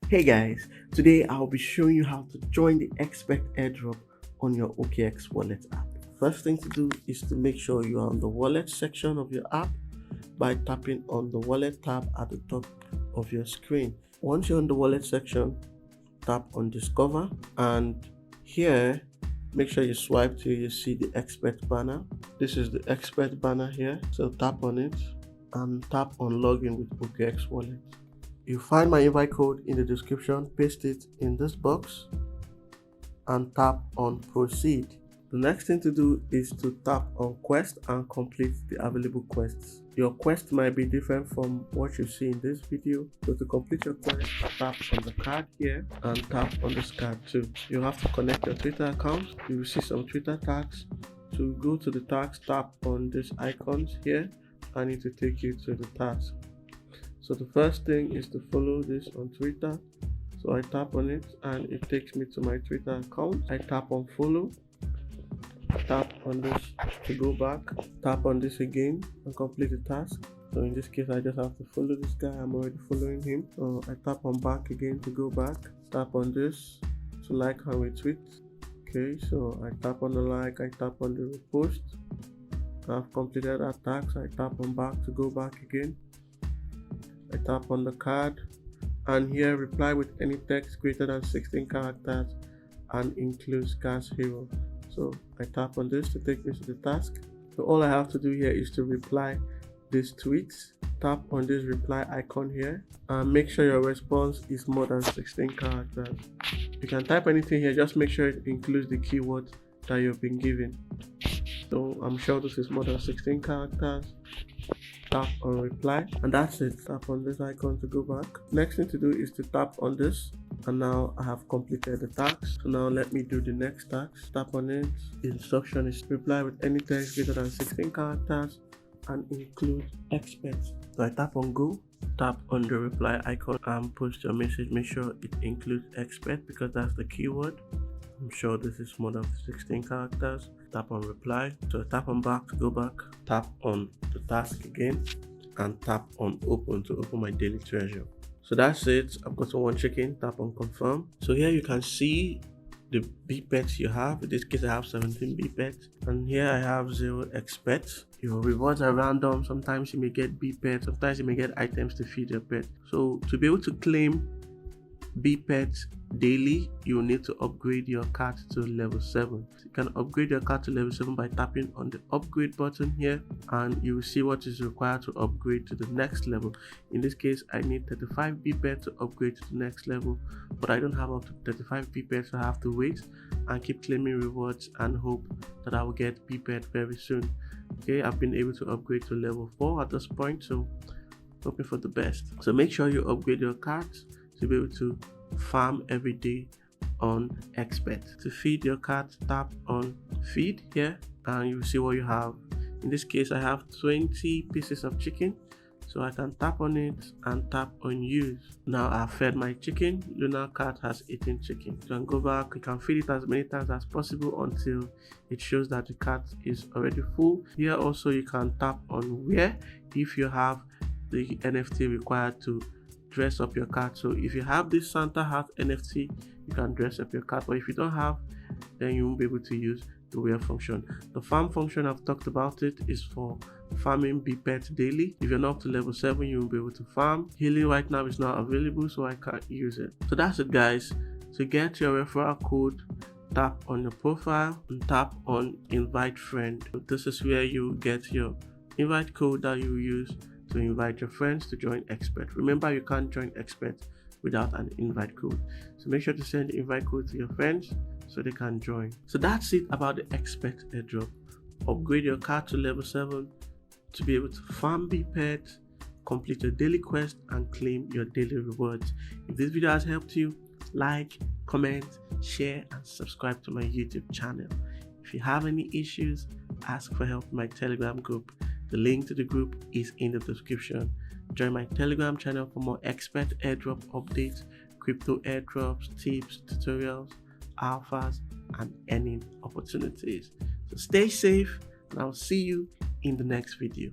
Hey guys, today I'll be showing you how to join the xPET airdrop on your OKX wallet app. First thing to do is to make sure you are on the wallet section of your app by tapping on the wallet tab at the top of your screen. Once you're on the wallet section, tap on discover, and here make sure you swipe till you see the xPET banner. This is the xPET banner here, so tap on it and tap on login with OKX wallet. You find my invite code in the description, paste it in this box and tap on proceed. The next thing to do is to tap on quest and complete the available quests. Your quest might be different from what you see in this video, so to complete your quest, tap on the card here and tap on this card too. You have to connect your Twitter account. You will see some Twitter tags. To go to the tags, tap on these icons here and it will take you to the tags. So the first thing is to follow this on Twitter. So I tap on it and it takes me to my Twitter account. I tap on follow, tap on this to go back, tap on this again and complete the task. So in this case I just have to follow this guy, I'm already following him. So I tap on back again to go back, tap on this to like and retweet. Okay, so I tap on the like, I tap on the repost. I've completed that task. I tap on back to go back again. I tap on the card and here reply with any text greater than 16 characters and includes gas hero. So I tap on this to take me to the task. So all I have to do here is to reply these tweets. Tap on this reply icon here and make sure your response is more than 16 characters. You can type anything here, just make sure it includes the keyword that you've been given. So I'm sure this is more than 16 characters. Tap on reply and that's it. Tap on this icon to go back. Next thing to do is to tap on this and now I have completed the task. So now let me do the next task. Tap on it. The instruction is to reply with any text greater than 16 characters and include xPET. So I tap on go, tap on the reply icon and post your message. Make sure it includes xPET because that's the keyword. I'm sure this is more than 16 characters. Tap on reply. So tap on back to go back. Tap on the task again and tap on open to open my daily treasure. So that's it. I've got one chicken. Tap on confirm. So here you can see the BPET you have. In this case I have 17 BPET and here I have 0 xPET. Your rewards are random. Sometimes you may get BPET, sometimes you may get items to feed your pet. So to be able to claim BPET daily, you will need to upgrade your card to level 7. So you can upgrade your card to level 7 by tapping on the upgrade button here and you will see what is required to upgrade to the next level. In this case I need 35 BPET to upgrade to the next level, but I don't have up to 35 BPET, so I have to wait and keep claiming rewards and hope that I will get BPET very soon. Okay, I've been able to upgrade to level 4 at this point, so hoping for the best. So make sure you upgrade your cards to be able to farm every day on xPET. To feed your cat, tap on feed here and you will see what you have. In this case I have 20 pieces of chicken, so I can tap on it and tap on use. Now I've fed my chicken. Luna cat has eaten chicken. You can go back, you can feed it as many times as possible until it shows that the cat is already full. Here also you can tap on wear if you have the NFT required to dress up your cat. So if you have this Santa hat NFT, you can dress up your cat, but if you don't have, then you won't be able to use the wear function. The farm function, I've talked about it, is for farming BPET daily. If you're not up to level 7, you won't be able to farm. Healing right now is not available, so I can't use it. So that's it guys. To get your referral code, tap on your profile and tap on invite friend. This is where you get your invite code that you use to invite your friends to join xPET. Remember, you can't join xPET without an invite code, so make sure to send the invite code to your friends so they can join. So that's it about the xPET airdrop. Upgrade your card to level 7 to be able to farm BPET, complete your daily quest and claim your daily rewards. If this video has helped you, like, comment, share and subscribe to my YouTube channel. If you have any issues, ask for help in my Telegram group. The link to the group is in the description. Join my Telegram channel for more xPET airdrop updates, crypto airdrops, tips, tutorials, alphas, and earning opportunities. So stay safe and I'll see you in the next video.